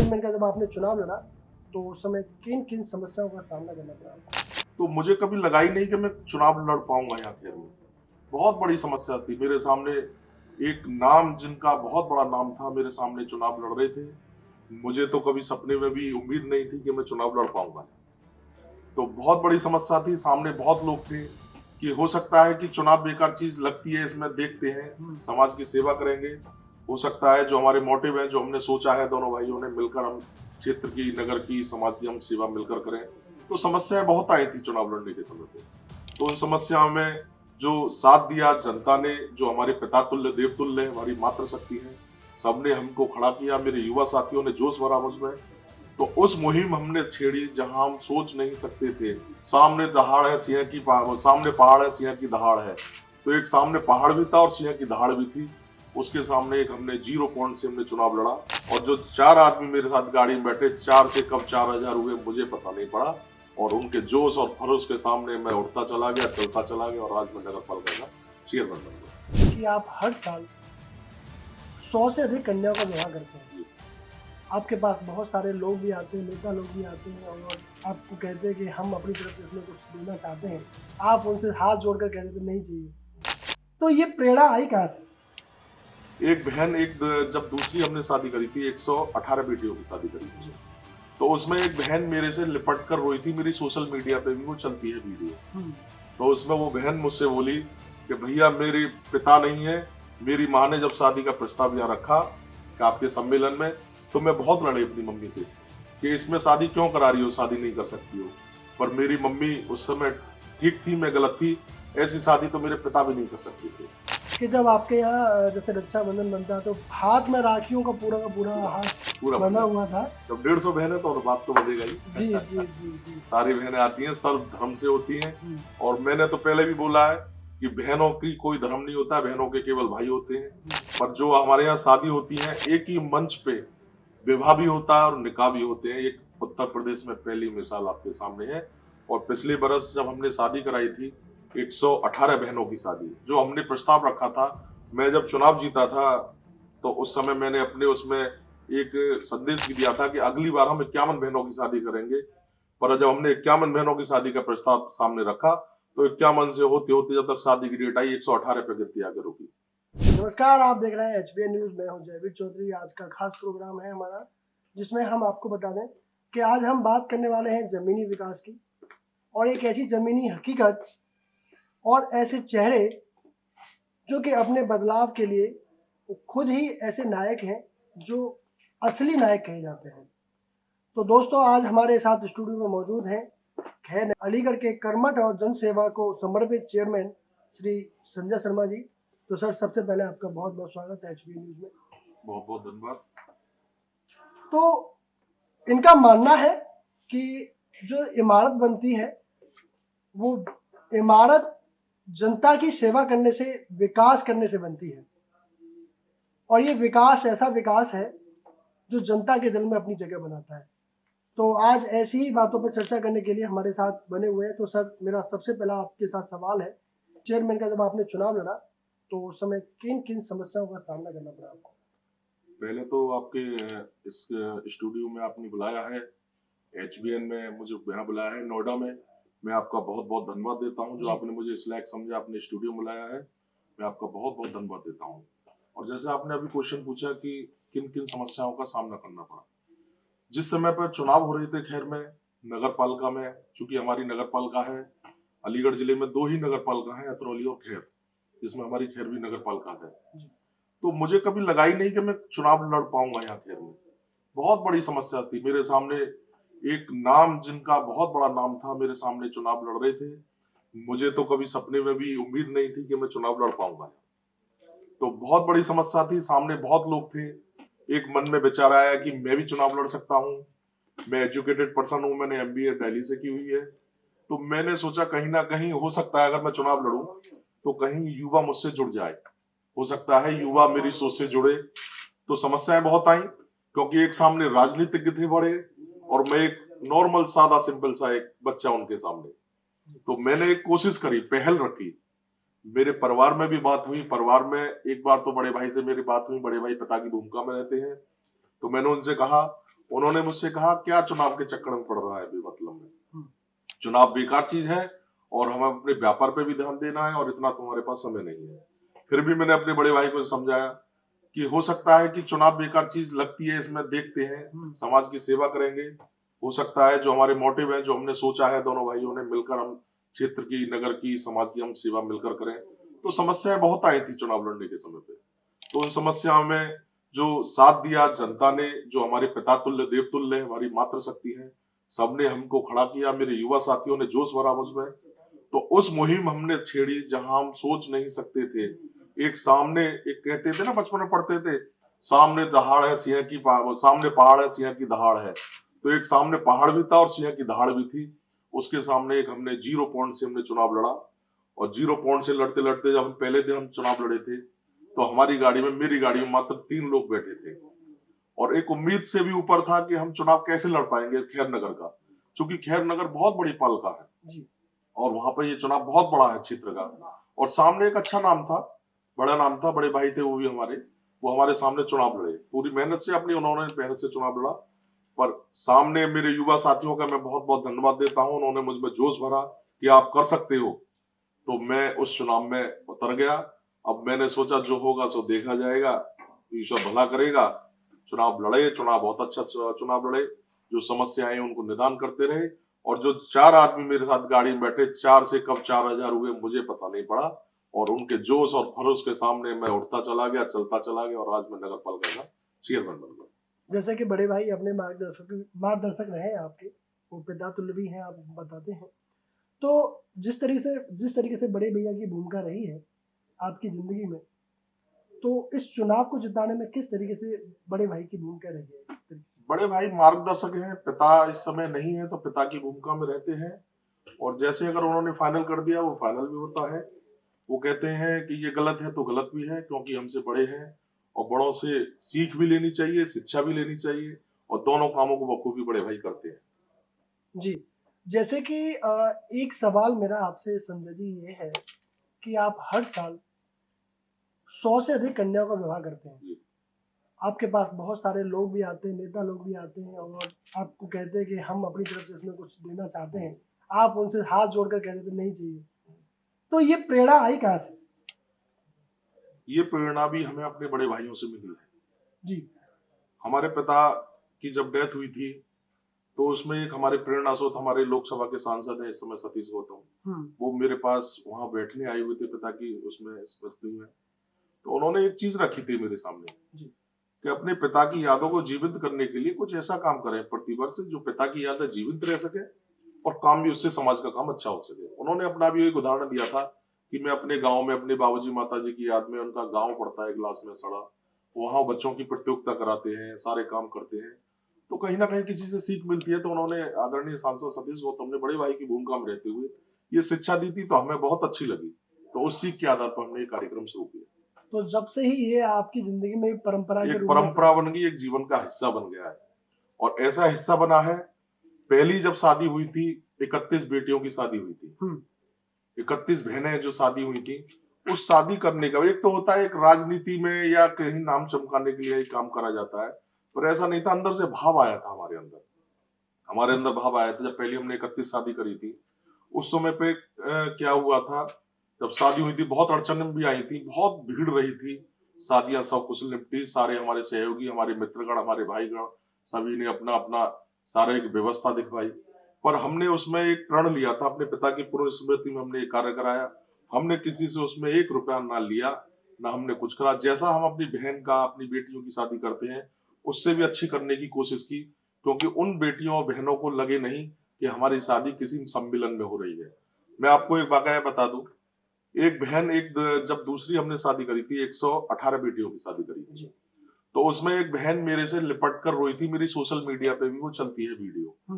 Chairman का जब आपने चुनाव लड़ा तो उस समय किन किन समस्याओं का सामना करना पड़ा आपको? तो मुझे कभी लगा ही नहीं कि मैं चुनाव लड़ पाऊंगा यहाँ खैर में। बहुत बड़ी समस्या थी मेरे सामने। एक नाम जिनका बहुत बड़ा नाम था मेरे सामने चुनाव लड़ रहे थे। मुझे तो कभी सपने में भी उम्मीद नहीं थी कि मैं चुनाव लड़ पाऊंगा। तो बहुत बड़ी समस्या थी, सामने बहुत लोग थे कि हो सकता है कि चुनाव बेकार चीज लगती है, इसमें देखते हैं समाज की सेवा करेंगे। हो सकता है जो हमारे मोटिव है, जो हमने सोचा है दोनों भाइयों ने मिलकर, हम क्षेत्र की, नगर की, समाज की हम सेवा मिलकर करें। तो समस्याएं बहुत आई थी चुनाव लड़ने के समय पे। तो उन समस्याओं में जो साथ दिया जनता ने, जो हमारे पिता तुल्य देवतुल्य हमारी मातृशक्ति है, सबने हमको खड़ा किया। मेरे युवा साथियों ने जोश भरा मुझमें। तो उस मुहिम हमने छेड़ी जहां हम सोच नहीं सकते थे। सामने दहाड़ है सिंह की, सामने पहाड़ है सिंह की दहाड़ है। तो एक सामने पहाड़ भी था और सिंह की दहाड़ भी थी। उसके सामने एक हमने 0 पॉइंट से हमने चुनाव लड़ा। और जो 4 आदमी मेरे साथ गाड़ी में बैठे, 4 से कब 4000 हुए मुझे पता नहीं पड़ा। और उनके जोश और खरोश के सामने मैं उठता चला गया, चलता चला गया, और आज मैं नगर पालिका का चेयरमैन बन गया। कि आप हर साल 100 से अधिक कन्याओं का विवाह करते हैं। आपके पास बहुत सारे लोग भी आते हैं, नेता लोग भी आते हैं और आपको कहते हैं कि हम अपनी तरफ से इसमें कुछ देना चाहते हैं। आप उनसे हाथ जोड़कर कहते थे नहीं चाहिए। तो ये प्रेरणा आई कहाँ से? एक बहन, जब दूसरी हमने शादी करी थी, 118 बेटियों की शादी करी थी, तो उसमें एक बहन मेरे से लिपट कर रोई थी। मेरी सोशल मीडिया पे भी वो चलती है वीडियो। तो उसमें वो बहन मुझसे बोली कि भैया मेरे पिता नहीं है। मेरी माँ ने जब शादी का प्रस्ताव यहाँ रखा कि आपके सम्मेलन में, तो मैं बहुत लड़ी अपनी मम्मी से कि इसमें शादी क्यों करा रही हो, शादी नहीं कर सकती हो। पर मेरी मम्मी उस समय ठीक थी, मैं गलत थी। ऐसी शादी तो मेरे पिता भी नहीं कर सकते थे। कि जब आपके यहाँ जैसे रक्षाबंधन बनता है तो हाथ में राखियों का पूरा हाथ पूरा बना हुआ था। जब 150 बहनें तो बात तो बजेगा ही। जी जी जी जी। सारी बहनें आती हैं, सब धर्म से होती हैं। और मैंने तो पहले भी बोला है कि बहनों की कोई धर्म नहीं होता, बहनों के केवल भाई होते हैं। पर जो हमारे यहाँ शादी होती है, एक ही मंच पे विवाह भी होता है और निकाह भी होते हैं। एक उत्तर प्रदेश में पहली मिसाल आपके सामने है। और पिछले बरस जब हमने शादी कराई थी, 118 बहनों की शादी, जो हमने प्रस्ताव रखा था। मैं जब चुनाव जीता था तो उस समय मैंने अपने उसमें एक संदेश भी दिया था कि अगली बार हम 51 बहनों की शादी करेंगे। पर जब हमने 51 बहनों की शादी का प्रस्ताव सामने रखा, तो 51 से होते होते जब तक शादी की डेट आई, 118 पे गिनती आके रुकी। नमस्कार, आप देख रहे हैं एचबीएन न्यूज। मैं हूं जयवीर चौधरी। आज का खास प्रोग्राम है हमारा, जिसमें हम आपको बता दें कि आज हम बात करने वाले हैं जमीनी विकास की, और एक ऐसी जमीनी हकीकत और ऐसे चेहरे जो कि अपने बदलाव के लिए खुद ही ऐसे नायक हैं जो असली नायक कहे जाते हैं। तो दोस्तों, आज हमारे साथ स्टूडियो में मौजूद हैं अलीगढ़ के कर्मठ और जन सेवा को समर्पित चेयरमैन श्री संजय शर्मा जी। तो सर, सबसे पहले आपका बहुत बहुत स्वागत है एचबीएन न्यूज में। बहुत बहुत धन्यवाद। तो इनका मानना है कि जो इमारत बनती है वो इमारत जनता की सेवा करने से, विकास करने से बनती है, और ये विकास ऐसा विकास है जो जनता के दिल में अपनी जगह बनाता है। तो आज ऐसी ही बातों पर चर्चा करने के लिए हमारे साथ बने हुए हैं। तो सर, मेरा सबसे पहला आपके साथ सवाल है, चेयरमैन का जब आपने चुनाव लड़ा तो उस समय किन किन समस्याओं का सामना करना पड़ा आपको? पहले तो आपके इस स्टूडियो में आपने बुलाया है, एचबीएन में मुझे यहाँ बुलाया है, नोएडा में। मैं आपका बहुत बहुत धन्यवाद देता हूँ जो आपने मुझे इस लायक समझा, अपने स्टूडियो में बुलाया है। मैं आपका बहुत बहुत धन्यवाद देता हूँ। और जैसे आपने अभी क्वेश्चन पूछा कि किन किन समस्याओं का सामना करना पड़ा, जिस समय पर चुनाव हो रहे थे खैर में, नगर पालिका में, चूंकि हमारी नगर पालिका है, अलीगढ़ जिले में 2 ही नगर पालिका है, अतरौली और खैर, जिसमें हमारी खैर भी नगर पालिका है। तो मुझे कभी लगा ही नहीं कि मैं चुनाव लड़ पाऊंगा यहाँ खैर में। बहुत बड़ी समस्या थी मेरे सामने। एक नाम जिनका बहुत बड़ा नाम था मेरे सामने चुनाव लड़ रहे थे। मुझे तो कभी सपने में भी उम्मीद नहीं थी कि मैं चुनाव लड़ पाऊंगा। तो बहुत बड़ी समस्या थी, सामने बहुत लोग थे। एक मन में विचार आया कि मैं भी चुनाव लड़ सकता हूँ। मैं एजुकेटेड पर्सन हूँ, मैंने एमबीए दिल्ली से की हुई है। तो मैंने सोचा कहीं ना कहीं हो सकता है अगर मैं चुनाव लड़ूं तो कहीं युवा मुझसे जुड़ जाए, हो सकता है युवा मेरी सोच से जुड़े। तो समस्याएं बहुत आई, क्योंकि एक सामने राजनीतिज्ञ थे बड़े, और मैं एक नॉर्मल सादा सिंपल सा एक बच्चा उनके सामने। तो मैंने एक कोशिश करी, पहल रखी। मेरे परिवार में भी बात हुई। परिवार में एक बार तो बड़े भाई से मेरी बात हुई, बड़े भाई पिता की भूमिका में रहते हैं। तो मैंने उनसे कहा, उन्होंने मुझसे कहा क्या चुनाव के चक्कर में पड़ रहा है बेमतलब में, चुनाव बेकार चीज है और हमें अपने व्यापार पे भी ध्यान देना है और इतना तुम्हारे पास समय नहीं है। फिर भी मैंने अपने बड़े भाई को समझाया कि हो सकता है कि चुनाव बेकार चीज लगती है, इसमें देखते हैं, समाज की सेवा करेंगे। हो सकता है जो हमारे मोटिव है, जो हमने सोचा है दोनों भाइयों ने मिलकर, हम क्षेत्र की, नगर की, समाज की हम सेवा मिलकर करें। तो समस्याएं बहुत आई थी चुनाव लड़ने के समय पे, तो उन समस्याओं में जो साथ दिया जनता ने, जो हमारे पिता तुल्य देवतुल्य हमारी मातृशक्ति है, सबने हमको खड़ा किया, मेरे युवा साथियों ने जोश भरा मुझमें। तो उस मुहिम हमने छेड़ी जहां हम सोच नहीं सकते थे। एक सामने, एक कहते थे ना बचपन में पढ़ते थे, सामने दहाड़ है सिंह की, सामने पहाड़ है सिंह की दहाड़ है। तो एक सामने पहाड़ भी था और सिंह की दहाड़ भी थी। उसके सामने एक हमने 0 पॉइंट से हमने चुनाव लड़ा, और 0 पॉइंट से लड़ते लड़ते जब हम पहले दिन हम चुनाव लड़े थे तो हमारी गाड़ी में, मेरी गाड़ी में मात्र 3 लोग बैठे थे, और एक उम्मीद से भी ऊपर था कि हम चुनाव कैसे लड़ पाएंगे खैर नगर का, क्योंकि खैर नगर बहुत बड़ी पालिका है जी। और वहां पर ये चुनाव बहुत बड़ा है क्षेत्र का। और सामने एक अच्छा नाम था, बड़ा नाम था, बड़े भाई थे वो भी हमारे, वो हमारे सामने चुनाव लड़े, पूरी मेहनत से, अपनी उन्होंने मेहनत से चुनाव लड़ा। पर सामने मेरे युवा साथियों का मैं बहुत बहुत धन्यवाद देता हूं, उन्होंने मुझ में जोश भरा कि आप कर सकते हो। तो मैं उस चुनाव में उतर गया। अब मैंने सोचा जो होगा सो देखा जाएगा, ईश्वर भला करेगा। चुनाव लड़े, चुनाव बहुत अच्छा चुनाव लड़े, जो समस्याएं उनको निदान करते रहे, और जो 4 आदमी मेरे साथ गाड़ी में बैठे, 4 से कब 4000 हुए मुझे पता नहीं पड़ा, और उनके जोश और खरोश के सामने मैं उठता चला गया, चलता चला गया, और आज मैं नगर पालिका का चेयरमैन बन गया। जैसे कि बड़े भाई अपने मार्गदर्शक रहे आपके, वो पिता तुल्य भी हैं, आप बताते हैं। तो जिस तरीके से बड़े भैया की भूमिका रही है आपकी जिंदगी में, तो इस चुनाव को जिताने में किस तरीके से बड़े भाई की भूमिका रही है? बड़े भाई मार्गदर्शक हैं, पिता इस समय नहीं है तो पिता की भूमिका में रहते हैं, और जैसे अगर उन्होंने फाइनल कर दिया वो फाइनल भी होता है। वो कहते हैं कि ये गलत है तो गलत भी है, क्योंकि हमसे बड़े हैं, और बड़ों से सीख भी लेनी चाहिए, शिक्षा भी लेनी चाहिए, और दोनों कामों को बखूबी बड़े भाई करते हैं। जी। जैसे कि एक सवाल मेरा आपसे संजय जी ये है कि आप हर साल 100 से अधिक कन्याओं का विवाह करते हैं। जी। आपके पास बहुत सारे लोग भी आते हैं, नेता लोग भी आते हैं, और आपको कहते हैं कि हम अपनी तरफ से इसमें कुछ देना चाहते हैं। आप उनसे हाथ जोड़कर कह देते नहीं चाहिए। तो ये प्रेरणा आई कहाँ से? ये प्रेरणा भी हमें अपने बड़े भाइयों से मिली है। जी। हमारे पिता की जब डेथ हुई थी तो उसमें एक हमारे प्रेरणा स्रोत हमारे लोकसभा के सांसद हैं इस समय, सतीश गौतम, वो मेरे पास वहां बैठने आए हुए थे पिता की उसमें स्मृति में। तो उन्होंने एक चीज रखी थी मेरे सामने जी। कि अपने पिता की यादों को जीवित करने के लिए कुछ ऐसा काम करें प्रतिवर्ष जो पिता की यादें जीवित रह सके और काम भी उससे समाज का काम अच्छा हो सके। उन्होंने अपना भी एक उदाहरण दिया था कि मैं अपने गांव में अपने बाबूजी माताजी की याद में, उनका गांव पड़ता है ग्लास में सड़ा, वहां बच्चों की प्रतियोगिता कराते हैं, सारे काम करते हैं, तो कहीं ना कहीं किसी से सीख मिलती है। तो उन्होंने, आदरणीय सांसद सतीश गौतम ने बड़े भाई की भूमिका में रहते हुए ये शिक्षा दी थी, तो हमें बहुत अच्छी लगी, तो उस सीख के आधार पर हमने ये कार्यक्रम शुरू किया। तो जब से ही ये आपकी जिंदगी में एक परंपरा के एक रूप में परंपरा बन गई, एक जीवन का हिस्सा बन गया है, और ऐसा हिस्सा बना है। पहली जब शादी हुई थी, 31 बेटियों की शादी हुई थी, 31 बहनें जो शादी हुई थी, उस शादी करने का एक तो होता है, एक राजनीति में या कहीं नाम चमकाने के लिए काम करा जाता है, पर ऐसा नहीं था। अंदर से भाव आया था हमारे अंदर भाव आया था। जब पहले हमने 31 शादी करी थी, उस समय पे क्या हुआ था, जब शादी हुई थी बहुत अड़चन भी आई थी, बहुत भीड़ रही थी, शादियां सब कुछ निपटी, सारे हमारे सहयोगी, हमारे मित्रगण, हमारे भाईगण, सभी ने अपना अपना सारे व्यवस्था दिखवाई, पर हमने उसमें एक प्रण लिया था, अपने पिता की पूर्ण स्मृति में हमने एक कार्य कराया। हमने किसी से उसमें 1 रुपया ना लिया, ना हमने कुछ करा। जैसा हम अपनी बहन का, अपनी बेटियों की शादी करते हैं, उससे भी अच्छी करने की कोशिश की, क्योंकि उन बेटियों और बहनों को लगे नहीं कि हमारी शादी किसी सम्मेलन में हो रही है। मैं आपको एक वाकया बता दूं, एक बहन, जब दूसरी हमने शादी करी थी, 118 बेटियों की शादी करी थी, तो उसमें एक बहन मेरे से लिपट कर रोई थी, मेरी सोशल मीडिया पे भी वो चलती है वीडियो।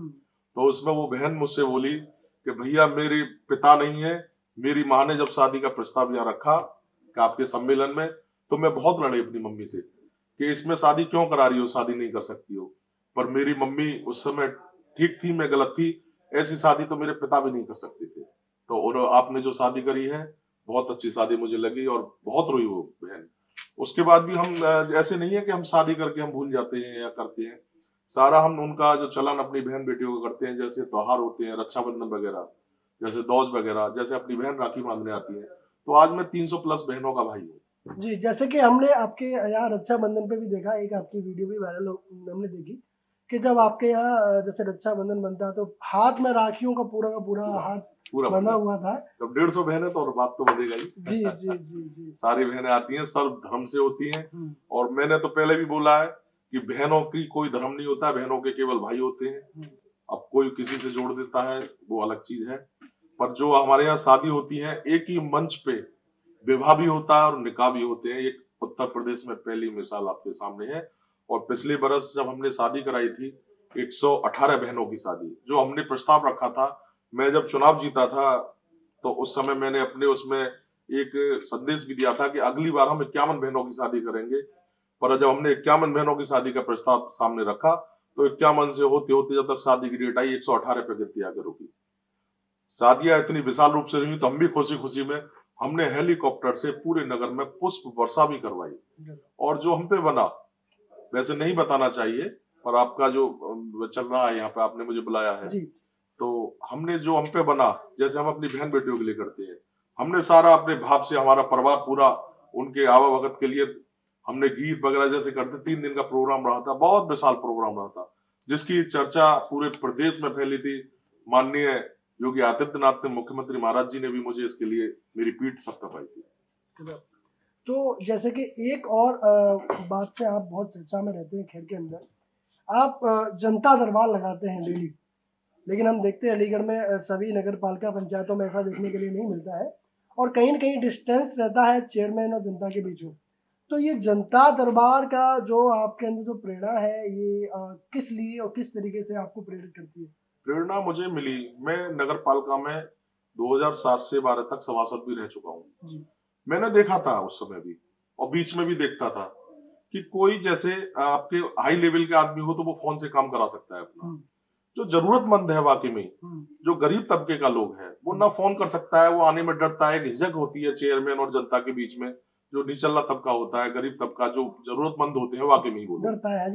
तो उसमें वो बहन मुझसे बोली कि भैया मेरे पिता नहीं है, मेरी माँ ने जब शादी का प्रस्ताव यहाँ रखा कि आपके सम्मेलन में, तो मैं बहुत लड़ी अपनी मम्मी से कि इसमें शादी क्यों करा रही हो, शादी नहीं कर सकती हो। पर मेरी मम्मी उस समय ठीक थी, मैं गलत थी, ऐसी शादी तो मेरे पिता भी नहीं कर सकते थे। तो और आपने जो शादी करी है बहुत अच्छी शादी मुझे लगी, और बहुत रोई वो बहन। उसके बाद भी हम, ऐसे नहीं है कि हम शादी करके हम भूल जाते हैं या करते हैं, सारा हम उनका जो चलन अपनी बहन बेटियों का करते हैं, जैसे त्योहार होते हैं, रक्षाबंधन वगैरह, जैसे दौज वगैरह, जैसे अपनी बहन राखी बांधने आती है, तो आज मैं 300 प्लस बहनों का भाई हूँ। जी, जैसे कि हमने आपके यहाँ रक्षाबंधन पे भी देखा, एक आपकी वीडियो भी वायरल हमने देखी कि जब आपके यहाँ जैसे रक्षाबंधन बनता है तो हाथ में राखियों का पूरा हाथ पूरा बंधा बंधा हुआ था। जब 150 बहन है तो और बात तो बढ़ेगा ही। जी जी जी जी। सारी बहनें आती हैं, सब धर्म से होती हैं। हम्म, और मैंने तो पहले भी बोला है कि बहनों की कोई धर्म नहीं होता, बहनों के केवल भाई होते हैं। हम्म, अब कोई किसी से जोड़ देता है वो अलग चीज है, पर जो हमारे यहाँ शादी होती है एक ही मंच पे विवाह भी होता है और निकाह भी होते हैं। एक उत्तर प्रदेश में पहली मिसाल आपके सामने है। और पिछले बरस जब हमने शादी कराई थी 118 बहनों की शादी, जो हमने प्रस्ताव रखा था, मैं जब चुनाव जीता था तो उस समय मैंने अपने उसमें एक संदेश भी दिया था कि अगली बार हम 51 बहनों की शादी करेंगे। पर जब हमने 51 बहनों की शादी का प्रस्ताव सामने रखा तो 51 से होते होते जब तक शादी की डेट आई 118 पे गिरती आके रुकी। शादियां इतनी विशाल रूप से रही तो हम भी खुशी खुशी में हमने हेलीकॉप्टर से पूरे नगर में पुष्प वर्षा भी करवाई। और जो हम पे बना, वैसे नहीं बताना चाहिए, पर आपका जो चल रहा है यहाँ पे, आपने मुझे बुलाया है, जी तो हमने जो हम पे बना, जैसे हम अपनी बहन बेटियों के लिए करते हैं, हमने सारा अपने भाव से, हमारा परिवार पूरा उनके आवा भगत के लिए हमने गीत वगैरह जैसे करते। 3 दिन का प्रोग्राम रहा था, बहुत विशाल प्रोग्राम रहा था, जिसकी चर्चा पूरे प्रदेश में फैली थी। माननीय योगी आदित्यनाथ ने, मुख्यमंत्री महाराज जी ने भी मुझे इसके लिए मेरी पीठ थपथपाई थी। तो जैसे कि एक और बात से आप बहुत चर्चा में रहते हैं खैर के अंदर, आप जनता दरबार लगाते हैं डेली, लेकिन हम देखते हैं अलीगढ़ में सभी नगर पालिका पंचायतों में ऐसा देखने के लिए नहीं मिलता है और कहीं न कहीं डिस्टेंस रहता है चेयरमैन और जनता के बीच में। तो ये जनता दरबार का जो आपके अंदर जो प्रेरणा है, ये किस लिए और किस तरीके से आपको प्रेरित करती है? प्रेरणा मुझे मिली, मैं नगर पालिका में 2007 से 12 तक सभासद भी रह चुका हूँ। जी मैंने देखा था उस समय भी, और बीच में भी देखता था कि कोई जैसे आपके हाई लेवल के आदमी हो तो वो फोन से काम करा सकता है अपना। जो जरूरतमंद है वाकई में, जो गरीब तबके का लोग है, वो ना फोन कर सकता है, वो आने में डरता है, झिझक होती है चेयरमैन और जनता के बीच में। जो निचला तबका होता है, गरीब तबका, जो जरूरतमंद होते हैं, वाकई में ही बोलो, डरता है,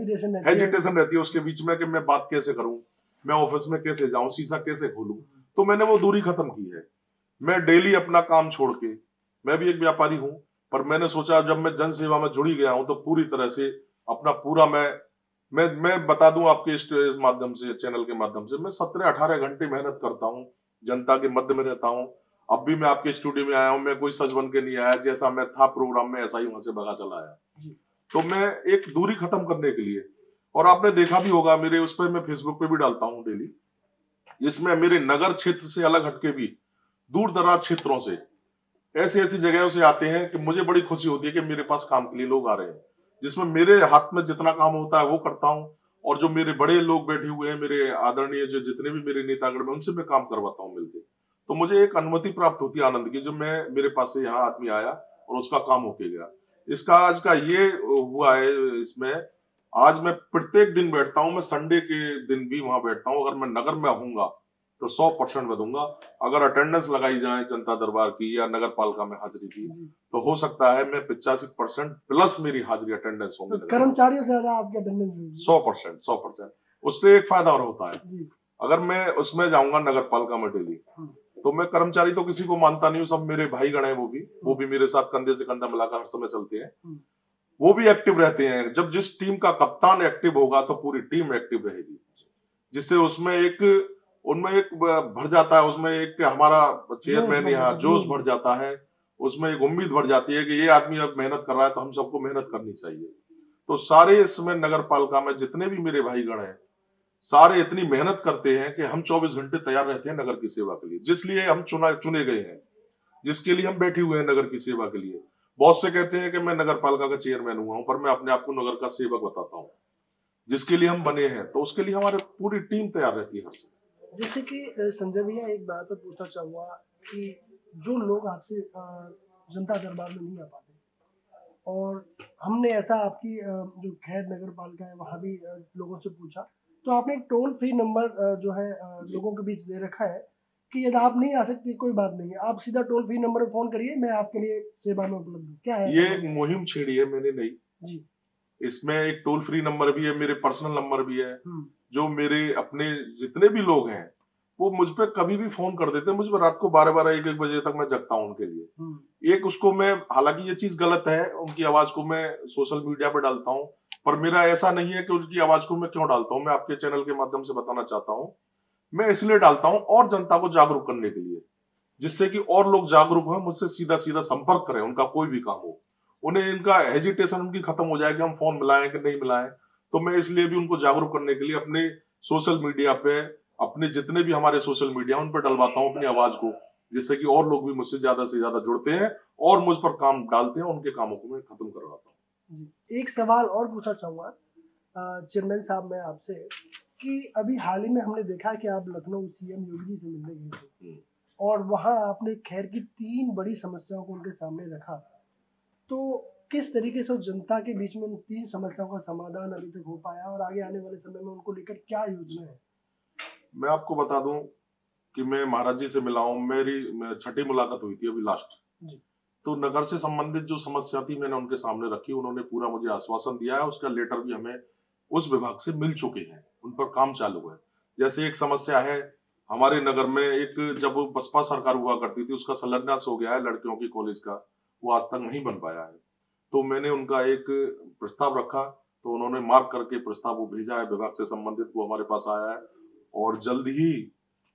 हेजिटेशन रहती है उसके बीच में कि मैं बात कैसे करूं, मैं ऑफिस में कैसे जाऊं, शीशा कैसे खोलूं। तो मैंने वो दूरी खत्म की है। मैं डेली अपना काम छोड़ के, मैं भी एक व्यापारी हूं, पर मैंने सोचा जब मैं जन सेवा में जुड़ी गया हूं तो पूरी तरह से अपना पूरा मैं बता दूं आपके इस माध्यम से, चैनल के माध्यम से, मैं 17-18 घंटे मेहनत करता हूं, जनता के मध्य में रहता हूं। अब भी मैं आपके स्टूडियो में आया हूं, मैं कोई सच बन के नहीं आया, जैसा मैं था प्रोग्राम में ऐसा ही वहां से भगा चला आया। तो मैं एक दूरी खत्म करने के लिए, और आपने देखा भी होगा मेरे उस पर, मैं फेसबुक पे भी डालता हूँ डेली, इसमें मेरे नगर क्षेत्र से अलग हटके भी दूर दराज क्षेत्रों से ऐसी ऐसी जगहों से आते हैं कि मुझे बड़ी खुशी होती है कि मेरे पास काम के लिए लोग आ रहे हैं, जिसमें मेरे हाथ में जितना काम होता है वो करता हूँ। और जो मेरे बड़े लोग बैठे हुए हैं, मेरे आदरणीय जो जितने भी मेरे नेतागण में, उनसे मैं काम करवाता हूँ मिलके। तो मुझे एक अनुमति प्राप्त होती है आनंद की, जो मैं मेरे पास से यहाँ आदमी आया और उसका काम होके गया। इसका आज का ये हुआ है, इसमें आज मैं प्रत्येक दिन बैठता हूँ, मैं संडे के दिन भी वहां बैठता हूँ। अगर मैं नगर में आऊंगा तो 100% मैं दूंगा। अगर अटेंडेंस लगाई जाए जनता दरबार की या नगर पालिका में हाजिरी की, तो हो सकता है मैं 85% प्लस मेरी हाजिरी अटेंडेंस होगी। तो कर्मचारियों से ज्यादा आपकी अटेंडेंस है? 100%। उससे एक फायदा और होता है, अगर मैं उसमें जाऊंगा नगर पालिका में डेली, तो मैं कर्मचारी तो किसी को मानता नहीं हूँ, सब मेरे भाई गण है, वो भी मेरे साथ कंधे से कंधा मिलाकर हर समय चलते हैं, वो भी एक्टिव रहते हैं। जब जिस टीम का कप्तान एक्टिव होगा तो पूरी टीम एक्टिव रहेगी, जिससे उनमें एक भर जाता है, उसमें एक हमारा चेयरमैन यहाँ जोश भर जाता है, उसमें एक उम्मीद भर जाती है कि ये आदमी अब मेहनत कर रहा है तो हम सबको मेहनत करनी चाहिए। तो सारे इसमें नगर पालिका में जितने भी मेरे भाई गण हैं, सारे इतनी मेहनत करते हैं कि हम 24 घंटे तैयार रहते हैं नगर की सेवा के लिए, जिसलिए हम चुने गए हैं, जिसके लिए हम बैठे हुए हैं नगर की सेवा के लिए। बहुत से कहते हैं कि मैं नगर पालिका का चेयरमैन हुआ हूं, पर मैं अपने आप को नगर का सेवक बताता हूँ, जिसके लिए हम बने हैं। तो उसके लिए हमारी पूरी टीम तैयार रहती है हर समय। जैसे कि संजय भैया, एक बात और पूछना चाहूंगा कि जो लोग आपसे जनता दरबार में नहीं आ पाते, और हमने ऐसा आपकी जो खैर नगर पालिका है वहाँ भी लोगों से पूछा, तो आपने एक टोल फ्री नंबर जो है लोगों के बीच दे रखा है कि यदि आप नहीं आ सकते कोई बात नहीं है, आप सीधा टोल फ्री नंबर पर फोन करिए, मैं आपके लिए सेवा में उपलब्ध हूँ। क्या है ये एक मुहिम छेड़ी है मैंने, नहीं जी इसमें एक टोल फ्री नंबर भी है, मेरे पर्सनल नंबर भी है। हम्म, जो मेरे अपने जितने भी लोग हैं वो मुझ पे कभी भी फोन कर देते हैं। मुझ पे रात को 12-12 1-1 बजे तक मैं जगता हूँ उनके लिए। एक उसको मैं, हालांकि ये चीज गलत है, उनकी आवाज को मैं सोशल मीडिया पे डालता हूँ, पर मेरा ऐसा नहीं है कि उनकी आवाज को मैं क्यों डालता हूँ। मैं आपके चैनल के माध्यम से बताना चाहता हूँ, मैं इसलिए डालता हूँ और जनता को जागरूक करने के लिए, जिससे कि और लोग जागरूक हो, मुझसे सीधा सीधा संपर्क करें, उनका कोई भी काम हो, उन्हें इनका हेजिटेशन उनकी खत्म हो जाए कि हम फोन मिलाएं कि नहीं मिलाएं। तो मैं इसलिए भी उनको जागरूक करने के लिए अपने सोशल मीडिया पे, अपने जितने भी हमारे सोशल मीडिया उन पर डलवाता हूँ अपनी आवाज को, जिससे कि और लोग भी मुझसे ज्यादा से ज्यादा जुड़ते हैं और मुझ पर काम डालते हैं, उनके कामों को मैं खत्म करवाता हूँ। जी। एक सवाल और पूछना चाहूंगा चेयरमैन साहब मैं आपसे, कि अभी हाल ही में हमने देखा कि आप लखनऊ सीएम योगी जी से मिलने गए थे और वहां आपने खैर की 3 बड़ी समस्याओं को उनके सामने रखा। तो किस तरीके से उस जनता के बीच में उन 3 समस्याओं का समाधान अभी तक हो पाया और आगे आने वाले समय में उनको लेकर क्या योजना है? मैं आपको बता दूं कि मैं महाराज जी से मिला हूं, मेरी छठी मुलाकात हुई थी अभी लास्ट। जी। तो नगर से संबंधित जो समस्या थी मैंने उनके सामने रखी, उन्होंने पूरा मुझे आश्वासन दिया है, उसका लेटर भी हमें उस विभाग से मिल चुके हैं, उन पर काम चालू है। जैसे एक समस्या है हमारे नगर में, एक जब बसपा सरकार हुआ करती थी उसका शिलान्यास हो गया है लड़कियों की कॉलेज का, वो आज तक नहीं बन पाया है। तो मैंने उनका एक प्रस्ताव रखा, तो उन्होंने मार्क करके प्रस्ताव वो भेजा है विभाग से संबंधित, वो हमारे पास आया है और जल्द ही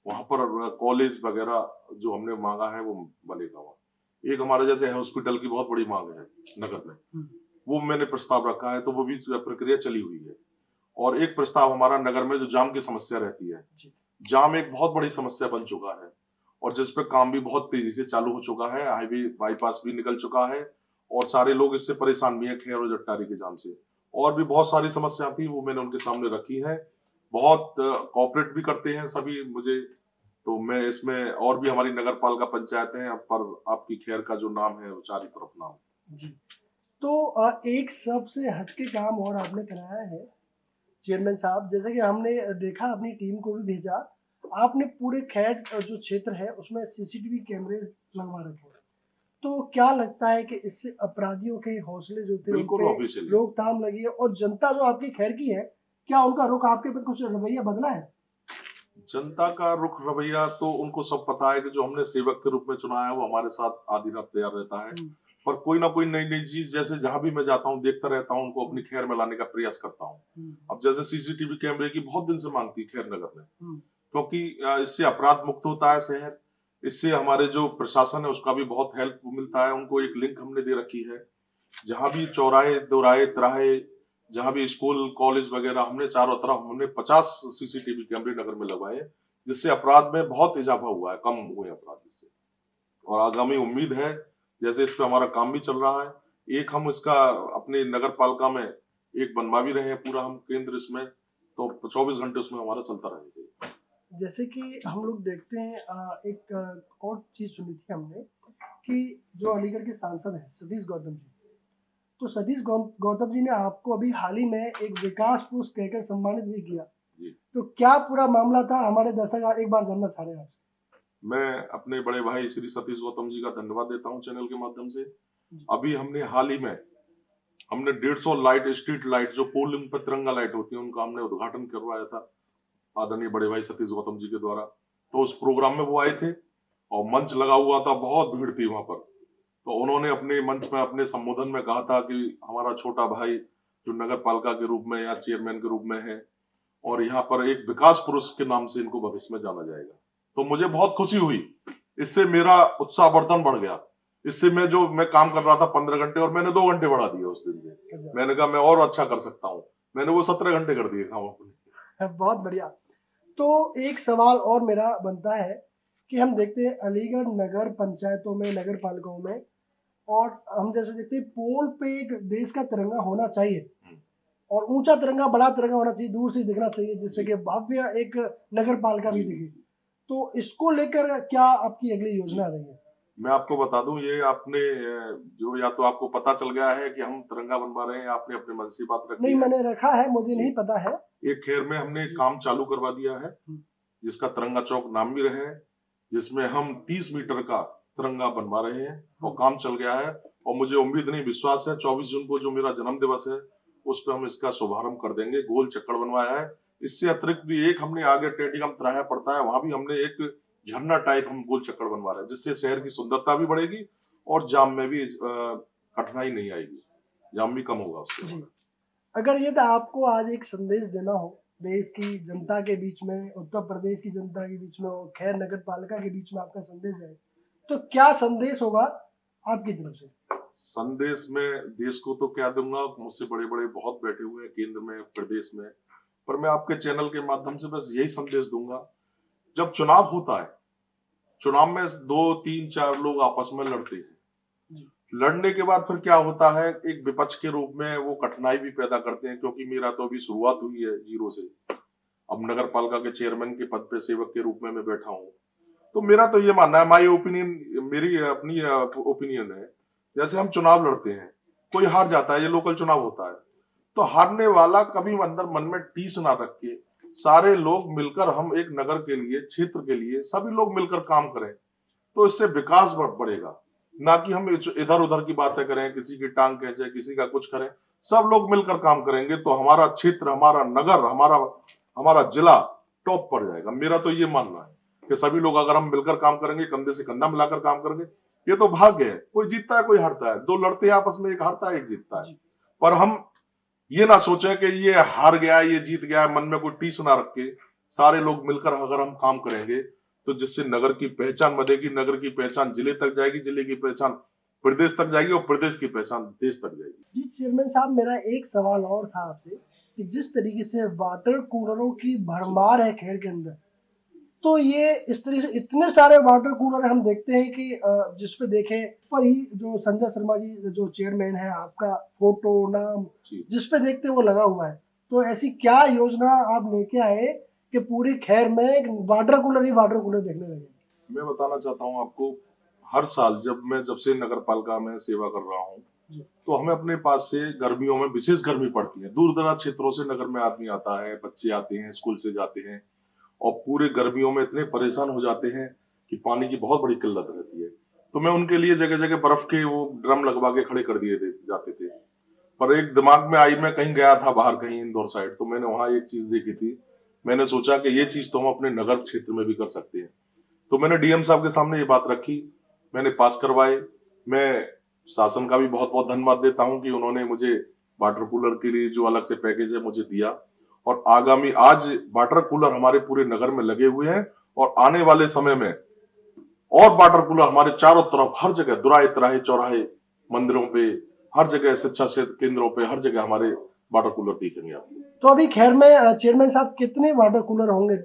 वहां पर कॉलेज वगैरह जो हमने मांगा है वो बनेगा। वहाँ एक हमारे जैसे हॉस्पिटल की बहुत बड़ी मांग है नगर में, वो मैंने प्रस्ताव रखा है, तो वो भी प्रक्रिया चली हुई है। और एक प्रस्ताव हमारा नगर में जो जाम की समस्या रहती है, जाम एक बहुत बड़ी समस्या बन चुका है और जिस पर काम भी बहुत तेजी से चालू हो चुका है, हाईवे बाईपास भी निकल चुका है और सारे लोग इससे परेशान भी हैं, खेर और जट्टारी के जाम से। और भी बहुत सारी समस्या थी, वो मैंने उनके सामने रखी है। बहुत कोऑपरेट भी करते हैं सभी मुझे। तो मैं इसमें, और भी हमारी नगर पालिका पंचायतें हैं, पर आपकी खैर का जो नाम है वो चारों तरफ नाम। जी। तो एक सबसे हटके काम और आपने कराया है चेयरमैन साहब, जैसे कि हमने देखा, अपनी टीम को भी भेजा, आपने पूरे खैट जो क्षेत्र है उसमें सीसीटीवी कैमरेज लगवा रखे हैं। तो क्या लगता है कि इससे अपराधियों के हौसले जो थे उन बिल्कुल पे ऑफिशियली रोकथाम लगी है और जनता जो आपकी खैर की है, क्या उनका रुख आपके प्रति कुछ रवैया बदला है? जनता का रुख रवैया तो उनको सब पता है कि जो हमने सेवक के रूप में चुना है वो हमारे साथ आधी रात तैयार रहता है। पर कोई ना कोई नई नई चीज, जैसे जहां भी मैं जाता हूँ देखता रहता हूँ, उनको अपनी खैर में लाने का प्रयास करता हूँ। अब जैसे सीसीटीवी कैमरे की बहुत दिन से मांग थी खैर नगर में, क्योंकि इससे अपराध मुक्त होता है शहर, इससे हमारे जो प्रशासन है उसका भी बहुत हेल्प मिलता है। उनको एक लिंक हमने दे रखी है, जहां भी चौराहे दोराहे तिराहे, जहां भी स्कूल कॉलेज वगैरह, हमने चारों तरफ हमने 50 सीसीटीवी कैमरे नगर में लगवाए, जिससे अपराध में बहुत इजाफा हुआ है, कम हुए अपराध इससे। और आगामी उम्मीद है, जैसे इस पे हमारा काम भी चल रहा है, एक हम इसका अपने नगर पालिका में एक बनवा भी रहे हैं पूरा हम केंद्र इसमें, तो 24 घंटे उसमें हमारा चलता रहेगा। जैसे कि हम लोग देखते हैं एक और चीज सुनी थी हमने कि जो अलीगढ़ के सांसद हैं सतीश गौतम जी, तो सतीश गौतम जी ने आपको अभी हाल ही में एक विकास पुरुष कहकर सम्मानित भी किया। तो क्या पूरा मामला था, हमारे दर्शक एक बार जानना चाह रहे हैं आपसे। मैं अपने बड़े भाई श्री सतीश गौतम जी का धन्यवाद देता हूं चैनल के माध्यम से। अभी हमने हाल ही में हमने 150 लाइट, स्ट्रीट लाइट जो पोलिंग पर तिरंगा लाइट होती है, उनका हमने उद्घाटन करवाया था आदरणीय बड़े भाई सतीश गौतम जी के द्वारा। तो उस प्रोग्राम में वो आए थे और मंच लगा हुआ था, बहुत भीड़ थी वहां पर। तो उन्होंने अपने मंच में अपने संबोधन में कहा था कि हमारा छोटा भाई जो नगर पालिका के रूप में या चेयरमैन के रूप में है, और यहाँ पर एक विकास पुरुष के नाम से इनको भविष्य में जाना जाएगा। तो मुझे बहुत खुशी हुई, इससे मेरा उत्साहवर्धन बढ़ गया। इससे मैं काम कर रहा था 15 घंटे और मैंने 2 घंटे बढ़ा दिए उस दिन से। मैंने कहा मैं और अच्छा कर सकता हूँ, मैंने वो 17 घंटे कर दिए काम अपने। बहुत बढ़िया। तो एक सवाल और मेरा बनता है कि हम देखते हैं अलीगढ़ नगर पंचायतों में, नगर पालिकाओं में, और हम जैसे देखते हैं पोल पे एक देश का तिरंगा होना चाहिए और ऊंचा तिरंगा, बड़ा तिरंगा होना चाहिए, दूर से दिखना चाहिए, जिससे कि भव्य एक नगर पालिका भी दिखे। तो इसको लेकर क्या आपकी अगली योजना रही है? मैं आपको बता दूं, ये आपने जो, या तो आपको पता चल गया है कि हम तिरंगा बनवा रहे हैं, आपने अपने मन से बात रखी नहीं, है। मैंने रखा है, मुझे नहीं पता है। एक खैर में हमने काम चालू करवा दिया है, जिसका तिरंगा चौक नाम भी रहे, जिसमें हम 30 मीटर का तिरंगा बनवा रहे हैं और काम चल गया है। और मुझे उम्मीद नहीं, विश्वास है 24 जून को जो मेरा जन्म दिवस है उस पर हम इसका शुभारंभ कर देंगे। गोल चक्कर बनवाया है। इससे अतिरिक्त भी एक हमने आगे टेटीगम तिराहा पड़ता है, वहां भी हमने एक झरना टाइप हम गोल चक्कर बनवा रहे हैं, जिससे शहर की सुंदरता भी बढ़ेगी और जाम में भी कठिनाई नहीं आएगी, जाम भी कम होगा उससे। जी, अगर ये आपको आज एक संदेश देना हो देश की जनता के बीच में, उत्तर प्रदेश की जनता के बीच में और खैर नगर पालिका के बीच में आपका संदेश है, तो क्या संदेश होगा आपकी तरफ से? संदेश में देश को तो क्या दूंगा, मुझसे बड़े बड़े बहुत बैठे हुए हैं केंद्र में, प्रदेश में, पर मैं आपके चैनल के माध्यम से बस यही संदेश दूंगा, जब चुनाव होता है, चुनाव में 2 3 4 लोग आपस में लड़ते हैं, लड़ने के बाद फिर क्या होता है, एक विपक्ष के रूप में वो कठिनाई भी पैदा करते हैं, क्योंकि मेरा तो अभी शुरुआत हुई है जीरो से, अब नगर पालिका के चेयरमैन के पद पे सेवक के रूप में मैं बैठा हूँ। तो मेरा तो ये मानना है, माई ओपिनियन, मेरी अपनी ओपिनियन है, जैसे हम चुनाव लड़ते हैं, कोई हार जाता है, ये लोकल चुनाव होता है, तो हारने वाला कभी अंदर मन में टीस ना रख के सारे लोग मिलकर हम एक नगर के लिए, क्षेत्र के लिए सभी लोग मिलकर काम करें, तो इससे विकास बढ़ेगा, ना कि हम इधर उधर की बातें करें, किसी की टांग खींचे, किसी का कुछ करें। सब लोग मिलकर काम करेंगे तो हमारा क्षेत्र, हमारा नगर, हमारा जिला टॉप पर जाएगा। मेरा तो ये मानना है कि सभी लोग अगर हम मिलकर काम करेंगे, कंधे से कंधा मिलाकर काम करेंगे, ये तो भाग्य है, कोई जीतता है कोई हारता है, दो लड़ते हैं आपस में, एक हारता है एक जीतता है, पर हम ये ना सोचें कि ये हार गया ये जीत गया, मन में कोई टीस ना रख के सारे लोग मिलकर अगर हम काम करेंगे तो जिससे नगर की पहचान बनेगी, नगर की पहचान जिले तक जाएगी, जिले की पहचान प्रदेश तक जाएगी और प्रदेश की पहचान देश तक जाएगी। जी चेयरमैन साहब, मेरा एक सवाल और था आपसे कि जिस तरीके से वाटर कूलरों की भरमार है खैर के अंदर, तो ये इस तरीके से इतने सारे वाटर कूलर हम देखते हैं कि जिसपे देखें पर ही जो संजय शर्मा जी जो चेयरमैन है, आपका फोटो नाम जिसपे देखते हैं वो लगा हुआ है, तो ऐसी क्या योजना आप लेके आए कि पूरी खैर में वाटर कूलर ही वाटर कूलर देखने लगे? मैं बताना चाहता हूँ आपको, हर साल जब से नगर पालिका में सेवा कर रहा हूँ, तो हमें अपने पास से गर्मियों में विशेष गर्मी पड़ती है, दूर दराज क्षेत्रों से नगर में आदमी आता है, बच्चे आते हैं, स्कूल से जाते हैं और पूरे गर्मियों में इतने परेशान हो जाते हैं कि पानी की बहुत बड़ी किल्लत रहती है। तो मैं उनके लिए जगह जगह बर्फ के वो ड्रम लगवा के खड़े कर दिए जाते थे। पर एक दिमाग में आई, मैं कहीं गया था बाहर, कहीं इंदौर साइड, तो मैंने वहां एक चीज देखी थी, मैंने सोचा कि ये चीज तो हम अपने नगर क्षेत्र में भी कर सकते हैं। तो मैंने डीएम साहब के सामने ये बात रखी, मैंने पास करवाए। मैं शासन का भी बहुत बहुत धन्यवाद देता हूं कि उन्होंने मुझे वाटर कूलर के लिए जो अलग से पैकेज है मुझे दिया, और आगामी आज वाटर कूलर हमारे पूरे नगर में लगे हुए हैं और आने वाले समय में और वाटर कूलर हमारे चारों तरफ हर जगह, दुराहे तिराहे चौराहे, मंदिरों पे, हर जगह, शिक्षा केंद्रों पे, हर जगह हमारे वाटर कूलर दिखेंगे आपको। तो अभी खैर में चेयरमैन साहब कितने वाटर कूलर होंगे?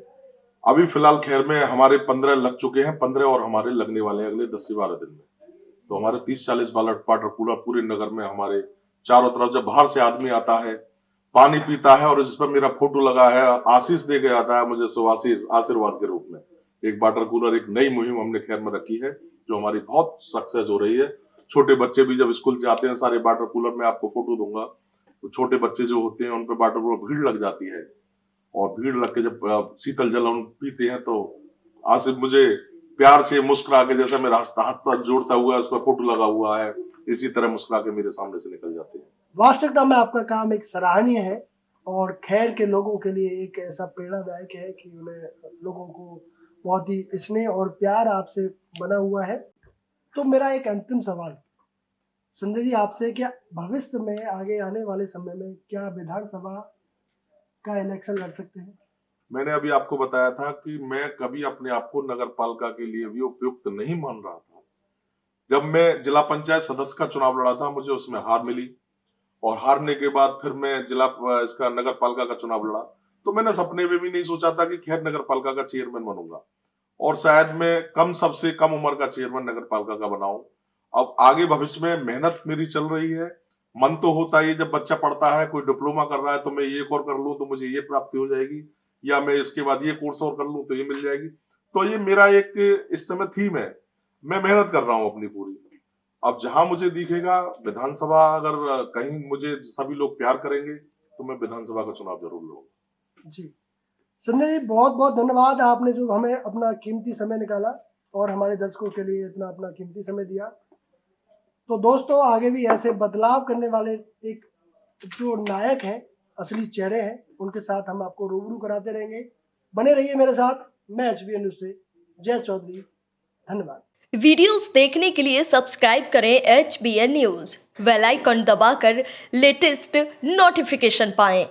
अभी फिलहाल खैर में हमारे 15 लग चुके हैं, 15 और हमारे लगने वाले हैं अगले 10 से 12 दिन में। तो हमारे 30-40 वाटर कूलर पूरे नगर में हमारे चारों तरफ, जब बाहर से आदमी आता है, पानी पीता है और इस पर मेरा फोटो लगा है, आशीष दे के आता है मुझे, सुआशीष आशीर्वाद के रूप में। एक वाटर कूलर, एक नई मुहिम हमने खैर में रखी है जो हमारी बहुत सक्सेस हो रही है। छोटे बच्चे भी जब स्कूल से आते हैं, सारे वाटर कूलर में आपको फोटो दूंगा, तो छोटे बच्चे जो होते हैं उन पर वाटर कूलर भीड़ लग जाती है, और भीड़ लग के जब शीतल जल उन पीते हैं तो आसिफ मुझे प्यार से मुस्कुरा के, जैसा मेरा हाथ जोड़ता हुआ उस पर फोटो लगा हुआ है, इसी तरह मुस्कुरा के मेरे सामने से निकल जाते हैं। वास्तविकता में आपका काम एक सराहनीय है और खैर के लोगों के लिए एक ऐसा प्रेरणादायक है कि उन्हें लोगों को बहुत ही स्नेह और प्यार आपसे बना हुआ है। तो मेरा एक अंतिम सवाल संजय जी आपसे, क्या भविष्य में आगे आने वाले समय में क्या विधानसभा का इलेक्शन लड़ सकते हैं? मैंने अभी आपको बताया था कि मैं कभी अपने आप को नगर पालिका के लिए भी उपयुक्त नहीं मान रहा था। जब मैं जिला पंचायत सदस्य का चुनाव लड़ा था, मुझे उसमें हार मिली, और हारने के बाद फिर मैं इसका नगर पालिका का चुनाव लड़ा, तो मैंने सपने में भी नहीं सोचा था कि खैर नगर पालिका का चेयरमैन बनूंगा, और शायद मैं सबसे कम उम्र का चेयरमैन नगर पालिका का बनाऊं। अब आगे भविष्य में मेहनत मेरी चल रही है, मन तो होता है जब बच्चा पढ़ता है, कोई डिप्लोमा कर रहा है तो मैं ये और कर लूं तो मुझे ये प्राप्ति हो जाएगी, या मैं इसके बाद ये कोर्स और कर लूं तो ये मिल जाएगी। तो ये मेरा एक इस समय थीम है, मैं मेहनत कर रहा हूं अपनी पूरी। अब जहां मुझे दिखेगा विधानसभा, अगर कहीं मुझे सभी लोग प्यार करेंगे तो मैं विधानसभा का चुनाव जरूर लड़ूंगा। जी संजय जी, बहुत बहुत धन्यवाद, आपने जो हमें अपना कीमती समय निकाला और हमारे दर्शकों के लिए इतना अपना कीमती समय दिया। तो दोस्तों, आगे भी ऐसे बदलाव करने वाले एक जो नायक हैं, असली चेहरे हैं, उनके साथ हम आपको रूबरू कराते रहेंगे। बने रहिए मेरे साथ। मैं HBN न्यूज़ से जय चौधरी, धन्यवाद। वीडियोस देखने के लिए सब्सक्राइब करें HBN न्यूज़, बेल आइकन दबाकर लेटेस्ट नोटिफिकेशन पाएं।